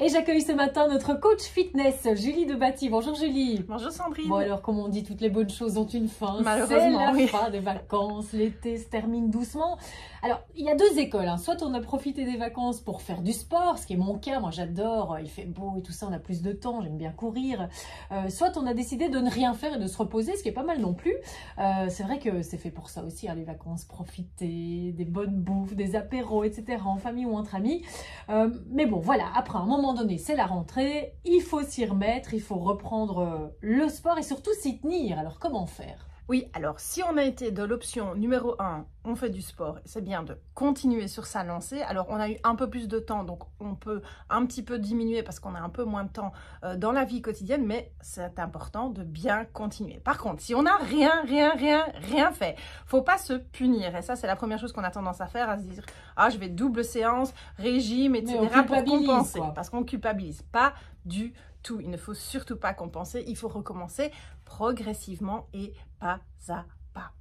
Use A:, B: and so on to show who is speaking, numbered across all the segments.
A: Et j'accueille ce matin notre coach fitness, Julie Debatty. Bonjour Julie.
B: Bonjour Sandrine.
A: Bon alors, comme on dit, toutes les bonnes choses ont une fin.
B: Malheureusement,
A: c'est la fin des vacances, l'été se termine doucement. Alors, il y a deux écoles. Soit on a profité des vacances pour faire du sport, ce qui est mon cas. Moi, j'adore, il fait beau et tout ça, on a plus de temps, j'aime bien courir. Soit on a décidé de ne rien faire et de se reposer, ce qui est pas mal non plus. C'est vrai que c'est fait pour ça aussi, les vacances, profiter des bonnes bouffes, des apéros, etc. en famille ou entre amis. Mais bon, voilà, après un moment donné, c'est la rentrée, il faut s'y remettre, il faut reprendre le sport et surtout s'y tenir. Alors, comment faire ?
B: Oui, alors si on a été de l'option numéro 1, on fait du sport, c'est bien de continuer sur sa lancée. Alors on a eu un peu plus de temps, donc on peut un petit peu diminuer parce qu'on a un peu moins de temps dans la vie quotidienne, mais c'est important de bien continuer. Par contre, si on n'a rien fait, faut pas se punir. Et ça, c'est la première chose qu'on a tendance à faire, à se dire « Ah, je vais double séance, régime, etc. » pour compenser, parce qu'on culpabilise. Pas du tout. Il ne faut surtout pas compenser, il faut recommencer progressivement et pas à pas.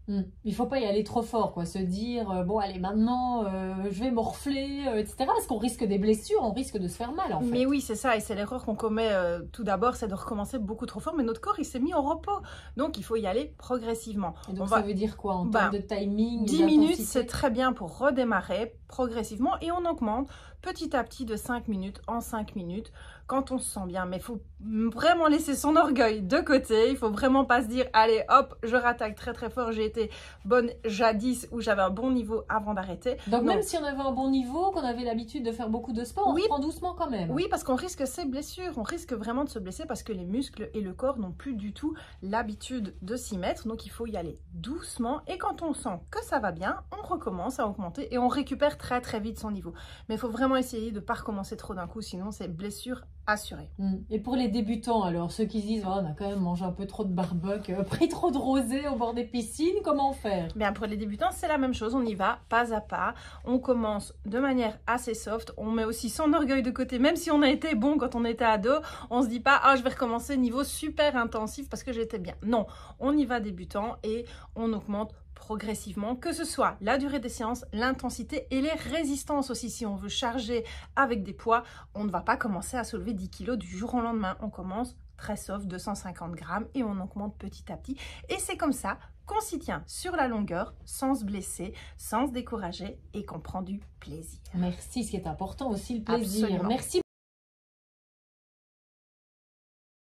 A: Il faut pas y aller trop fort, quoi. Se dire, bon, allez, maintenant, je vais morfler, etc. Parce qu'on risque des blessures, on risque de se faire mal, en fait.
B: Mais oui, c'est ça, et c'est l'erreur qu'on commet tout d'abord, c'est de recommencer beaucoup trop fort, mais notre corps, il s'est mis au repos. Donc, il faut y aller progressivement.
A: Et donc, ça veut dire quoi en termes de timing?
B: 10 minutes, c'est très bien pour redémarrer progressivement, et on augmente petit à petit de 5 minutes en 5 minutes quand on se sent bien. Mais il faut vraiment laisser son orgueil de côté. Il faut vraiment pas se dire, allez, hop, je rattaque très très fort, j'ai été bonne jadis ou j'avais un bon niveau avant d'arrêter.
A: Donc même si on avait un bon niveau, qu'on avait l'habitude de faire beaucoup de sport, on reprend doucement quand même.
B: Oui, parce qu'on risque ces blessures, on risque vraiment de se blesser parce que les muscles et le corps n'ont plus du tout l'habitude de s'y mettre. Donc il faut y aller doucement et quand on sent que ça va bien, on recommence à augmenter et on récupère très très vite son niveau. Mais il faut vraiment essayer de ne pas recommencer trop d'un coup, sinon c'est blessure assurée.
A: Et pour les débutants, alors ceux qui se disent, oh, on a quand même mangé un peu trop de barbecue, pris trop de rosé au bord des piscines, comment faire?
B: Bien, pour les débutants, c'est la même chose, on y va pas à pas, on commence de manière assez soft, on met aussi son orgueil de côté, même si on a été bon quand on était ado, on se dit pas, ah, je vais recommencer niveau super intensif parce que j'étais bien. Non, on y va débutant et on augmente progressivement, que ce soit la durée des séances, l'intensité et les résistances aussi. Si on veut charger avec des poids, on ne va pas commencer à soulever 10 kg du jour au lendemain. On commence très soft, 250 grammes et on augmente petit à petit. Et c'est comme ça qu'on s'y tient sur la longueur, sans se blesser, sans se décourager et qu'on prend du plaisir.
A: Merci, ce qui est important aussi, le plaisir.
B: Absolument.
A: Merci.